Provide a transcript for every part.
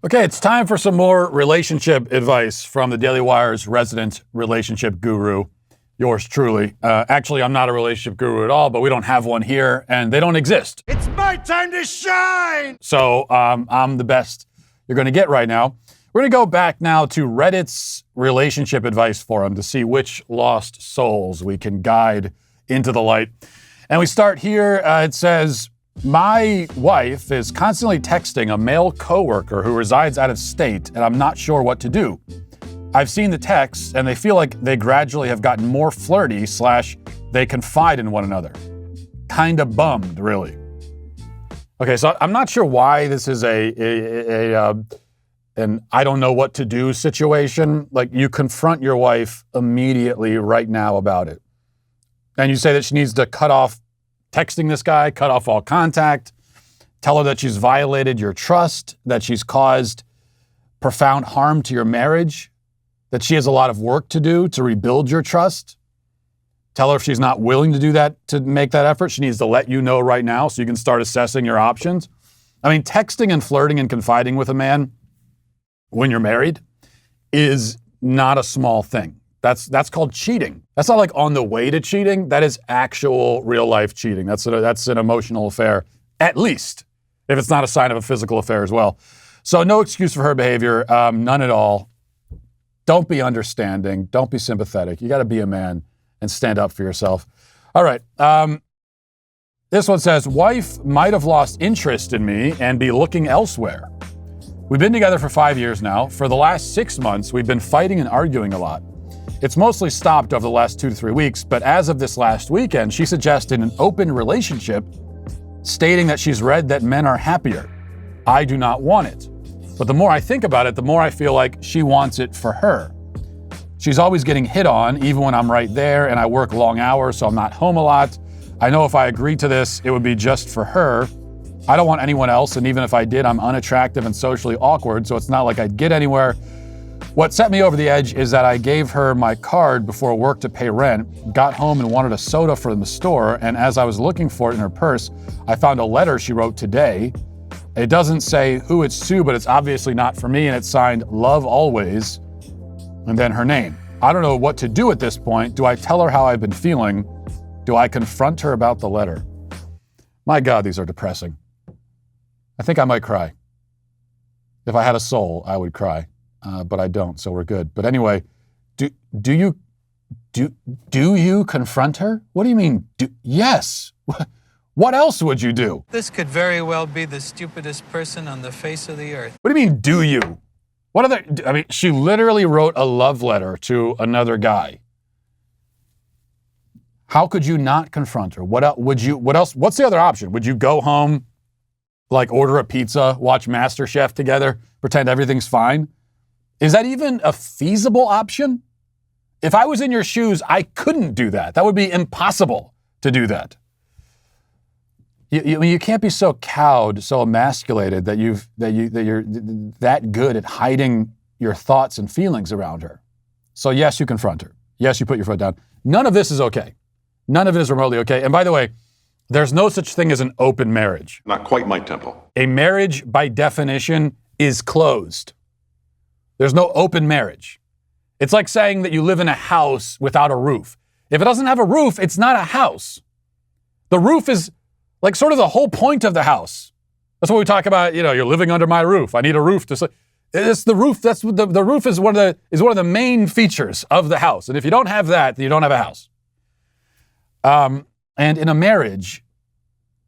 Okay, it's time for some more relationship advice from the Daily Wire's resident relationship guru, yours truly. Actually, I'm not a relationship guru at all, but we don't have one here, and they don't exist. It's my time to shine! So I'm the best you're going to get right now. We're going to go back now to Reddit's relationship advice forum to see which lost souls we can guide into the light. And we start here. It says, my wife is constantly texting a male coworker who resides out of state, and I'm not sure what to do. I've seen the texts, and they feel like they gradually have gotten more flirty / they confide in one another. Kinda bummed, really. Okay, so I'm not sure why this is an I don't know what to do situation. Like, you confront your wife immediately right now about it. And you say that she needs to cut off texting this guy, cut off all contact, tell her that she's violated your trust, that she's caused profound harm to your marriage, that she has a lot of work to do to rebuild your trust. Tell her if she's not willing to do that, to make that effort, she needs to let you know right now so you can start assessing your options. I mean, texting and flirting and confiding with a man when you're married is not a small thing. That's called cheating. That's not like on the way to cheating. That is actual real life cheating. That's an emotional affair, at least, if it's not a sign of a physical affair as well. So no excuse for her behavior, none at all. Don't be understanding. Don't be sympathetic. You got to be a man and stand up for yourself. All right. This one says, wife might have lost interest in me and be looking elsewhere. We've been together for 5 years now. For the last 6 months, we've been fighting and arguing a lot. It's mostly stopped over the last 2 to 3 weeks, but as of this last weekend, she suggested an open relationship, stating that she's read that men are happier. I do not want it. But the more I think about it, the more I feel like she wants it for her. She's always getting hit on, even when I'm right there, and I work long hours, so I'm not home a lot. I know if I agreed to this, it would be just for her. I don't want anyone else, and even if I did, I'm unattractive and socially awkward, so it's not like I'd get anywhere. What set me over the edge is that I gave her my card before work to pay rent, got home and wanted a soda from the store, and as I was looking for it in her purse, I found a letter she wrote today. It doesn't say who it's to, but it's obviously not for me, and it's signed Love Always, and then her name. I don't know what to do at this point. Do I tell her how I've been feeling? Do I confront her about the letter? My God, these are depressing. I think I might cry. If I had a soul, I would cry. But I don't, so we're good. But anyway, do you confront her? What do you mean? Yes. What else would you do? This could very well be the stupidest person on the face of the earth. What do you mean, do you? She literally wrote a love letter to another guy. How could you not confront her? What else? What's the other option? Would you go home, like order a pizza, watch MasterChef together, pretend everything's fine? Is that even a feasible option? If I was in your shoes, I couldn't do that. That would be impossible to do that. You can't be so cowed, so emasculated that you're that good at hiding your thoughts and feelings around her. So yes, you confront her. Yes, you put your foot down. None of this is okay. None of it is remotely okay. And by the way, there's no such thing as an open marriage. Not quite my tempo. A marriage, by definition, is closed. There's no open marriage. It's like saying that you live in a house without a roof. If it doesn't have a roof, it's not a house. The roof is like sort of the whole point of the house. That's what we talk about, you're living under my roof. I need a roof to sleep. It's the roof. That's what the roof is one of the main features of the house. And if you don't have that, then you don't have a house. And in a marriage,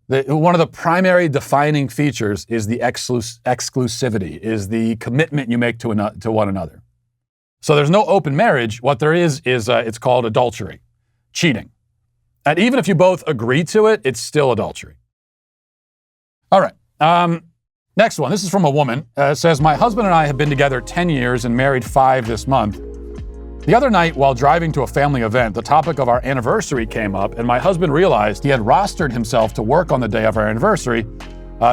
one of the primary defining features is the exclusivity, is the commitment you make to one another. So there's no open marriage. What there is it's called adultery, cheating. And even if you both agree to it, it's still adultery. All right. Next one. This is from a woman. It says, my husband and I have been together 10 years and married 5 this month. The other night, while driving to a family event, the topic of our anniversary came up, and my husband realized he had rostered himself to work on the day of our anniversary.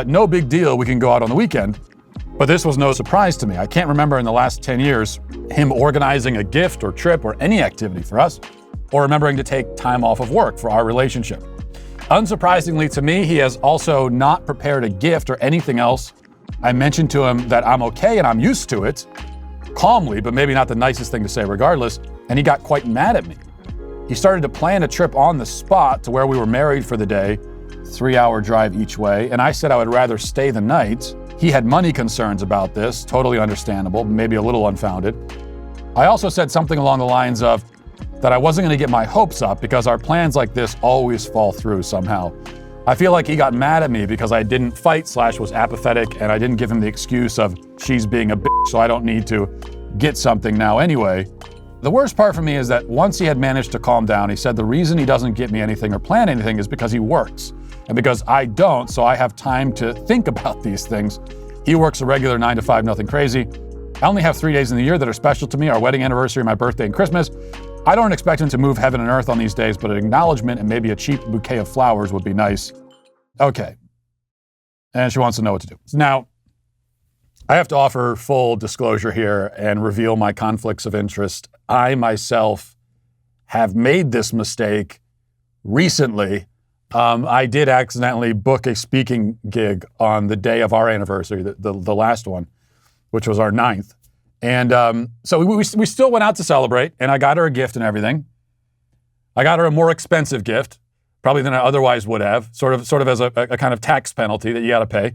No big deal, we can go out on the weekend. But this was no surprise to me. I can't remember in the last 10 years him organizing a gift or trip or any activity for us, or remembering to take time off of work for our relationship. Unsurprisingly to me, he has also not prepared a gift or anything else I mentioned to him that I'm okay and I'm used to it, calmly, but maybe not the nicest thing to say regardless, and he got quite mad at me. He started to plan a trip on the spot to where we were married for the day, 3-hour drive each way, and I said I would rather stay the night. He had money concerns about this, totally understandable, maybe a little unfounded. I also said something along the lines of that I wasn't going to get my hopes up because our plans like this always fall through somehow. I feel like he got mad at me because I didn't fight / was apathetic, and I didn't give him the excuse of she's being a bitch, so I don't need to get something now anyway. The worst part for me is that once he had managed to calm down, he said the reason he doesn't get me anything or plan anything is because he works. And because I don't, so I have time to think about these things. He works a regular 9 to 5, nothing crazy. I only have 3 days in the year that are special to me, our wedding anniversary, my birthday, and Christmas. I don't expect him to move heaven and earth on these days, but an acknowledgement and maybe a cheap bouquet of flowers would be nice. Okay. And she wants to know what to do. Now, I have to offer full disclosure here and reveal my conflicts of interest. I myself have made this mistake recently. I did accidentally book a speaking gig on the day of our anniversary, the last one, which was our 9th. And so we still went out to celebrate, and I got her a gift and everything. I got her a more expensive gift, probably than I otherwise would have, sort of as a kind of tax penalty that you got to pay.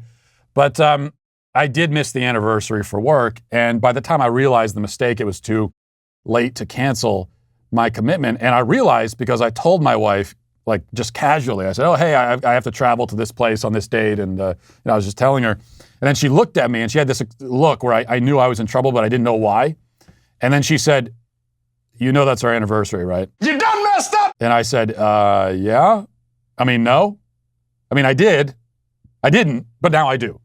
But I did miss the anniversary for work, and by the time I realized the mistake, it was too late to cancel my commitment. And I realized because I told my wife, like just casually, I said, oh, hey, I have to travel to this place on this date. And I was just telling her. And then she looked at me and she had this look where I knew I was in trouble, but I didn't know why. And then she said, you know that's our anniversary, right? You done messed up! And I said, yeah. I mean, no. I mean, I did. I didn't, but now I do.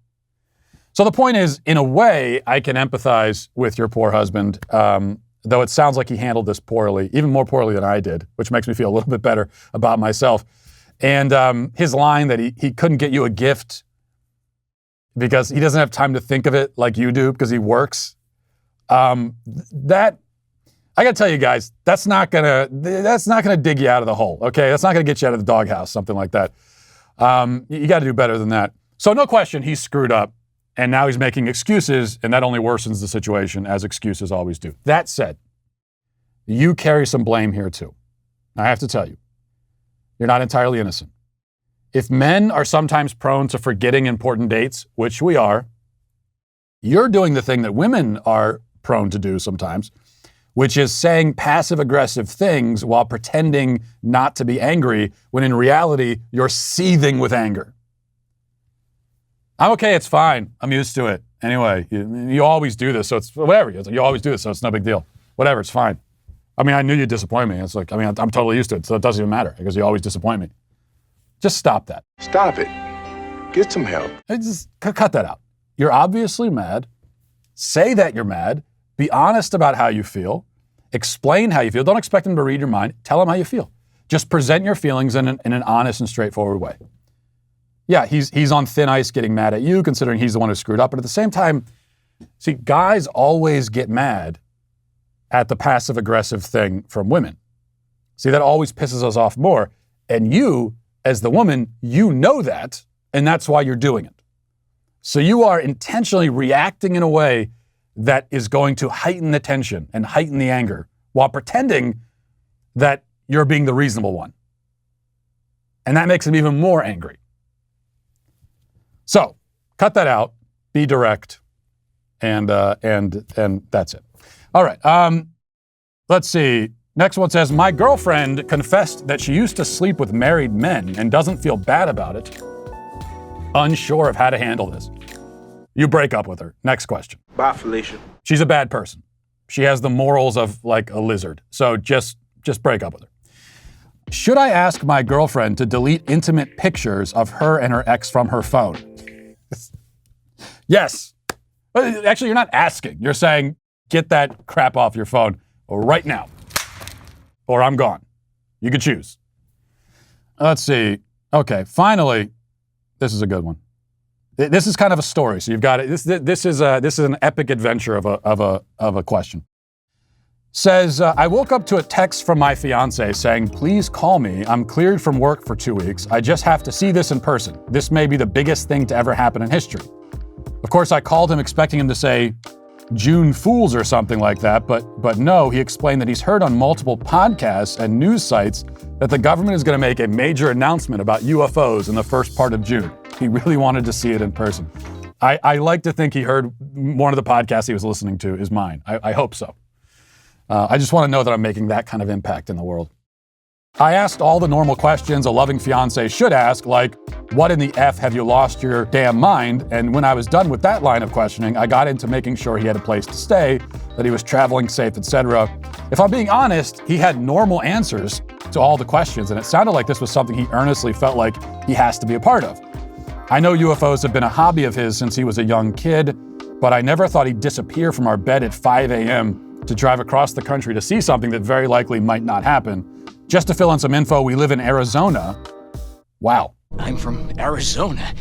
So the point is, in a way, I can empathize with your poor husband, though it sounds like he handled this poorly, even more poorly than I did, which makes me feel a little bit better about myself. And his line that he couldn't get you a gift because he doesn't have time to think of it like you do because he works. That I gotta tell you guys, that's not gonna dig you out of the hole. Okay, that's not gonna get you out of the doghouse, something like that. You got to do better than that. So no question, he's screwed up. And now he's making excuses, and that only worsens the situation, as excuses always do. That said, you carry some blame here too. I have to tell you, you're not entirely innocent. If men are sometimes prone to forgetting important dates, which we are, you're doing the thing that women are prone to do sometimes, which is saying passive-aggressive things while pretending not to be angry, when in reality, you're seething with anger. I'm okay, it's fine. I'm used to it. Anyway, you always do this, so it's whatever. You always do this, so it's no big deal. Whatever, it's fine. I mean, I knew you'd disappoint me. It's like, I mean, I'm totally used to it, so it doesn't even matter because you always disappoint me. Just stop that. Stop it. Get some help. Just cut that out. You're obviously mad. Say that you're mad. Be honest about how you feel. Explain how you feel. Don't expect them to read your mind. Tell them how you feel. Just present your feelings in an honest and straightforward way. Yeah, he's on thin ice getting mad at you, considering he's the one who screwed up. But at the same time, see, guys always get mad at the passive-aggressive thing from women. See, that always pisses us off more. And you, as the woman, you know that, and that's why you're doing it. So you are intentionally reacting in a way that is going to heighten the tension and heighten the anger while pretending that you're being the reasonable one. And that makes him even more angry. So, cut that out, be direct, and that's it. All right, let's see. Next one says, my girlfriend confessed that she used to sleep with married men and doesn't feel bad about it. Unsure of how to handle this. You break up with her. Next question. Bye, Felicia. She's a bad person. She has the morals of like a lizard. So just break up with her. Should I ask my girlfriend to delete intimate pictures of her and her ex from her phone? Yes. Actually, you're not asking. You're saying, get that crap off your phone right now, or I'm gone. You can choose. Let's see. Okay, finally, this is a good one. This is kind of a story, so you've got it. This is an epic adventure of a question. Says, I woke up to a text from my fiance saying, please call me. I'm cleared from work for 2 weeks. I just have to see this in person. This may be the biggest thing to ever happen in history. Of course, I called him expecting him to say June Fools or something like that, but no, he explained that he's heard on multiple podcasts and news sites that the government is going to make a major announcement about UFOs in the first part of June. He really wanted to see it in person. I like to think he heard one of the podcasts he was listening to is mine. I hope so. I just want to know that I'm making that kind of impact in the world. I asked all the normal questions a loving fiance should ask, like, what in the F have you lost your damn mind? And when I was done with that line of questioning, I got into making sure he had a place to stay, that he was traveling safe, etc. If I'm being honest, he had normal answers to all the questions, and it sounded like this was something he earnestly felt like he has to be a part of. I know UFOs have been a hobby of his since he was a young kid, but I never thought he'd disappear from our bed at 5 a.m. to drive across the country to see something that very likely might not happen. Just to fill in some info, we live in Arizona. Wow. I'm from Arizona.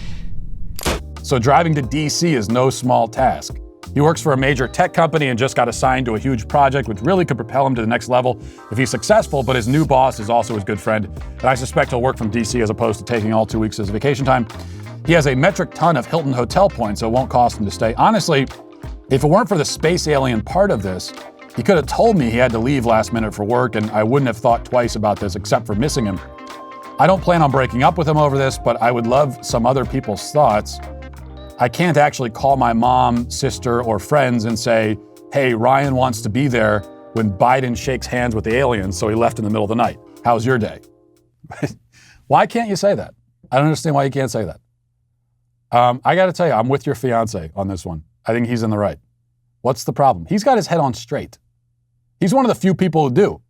So driving to DC is no small task. He works for a major tech company and just got assigned to a huge project which really could propel him to the next level if he's successful, but his new boss is also his good friend, and I suspect he'll work from DC as opposed to taking all 2 weeks as vacation time. He has a metric ton of Hilton hotel points, so it won't cost him to stay. Honestly, if it weren't for the space alien part of this, he could have told me he had to leave last minute for work, and I wouldn't have thought twice about this except for missing him. I don't plan on breaking up with him over this, but I would love some other people's thoughts. I can't actually call my mom, sister, or friends and say, hey, Ryan wants to be there when Biden shakes hands with the aliens, so he left in the middle of the night. How's your day? Why can't you say that? I don't understand why you can't say that. I got to tell you, I'm with your fiance on this one. I think he's in the right. What's the problem? He's got his head on straight. He's one of the few people who do.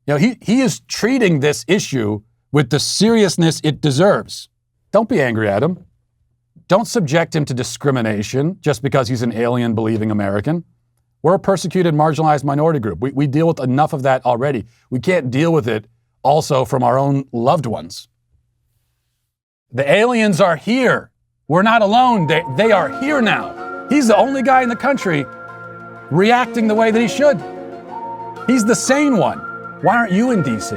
You know, he is treating this issue with the seriousness it deserves. Don't be angry at him. Don't subject him to discrimination just because he's an alien-believing American. We're a persecuted, marginalized minority group. We deal with enough of that already. We can't deal with it also from our own loved ones. The aliens are here. We're not alone. They are here now. He's the only guy in the country reacting the way that he should. He's the sane one. Why aren't you in D.C.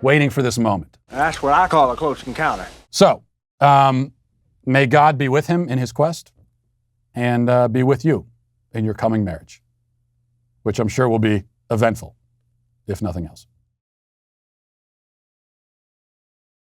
waiting for this moment? That's what I call a close encounter. So, may God be with him in his quest and be with you in your coming marriage, which I'm sure will be eventful, if nothing else.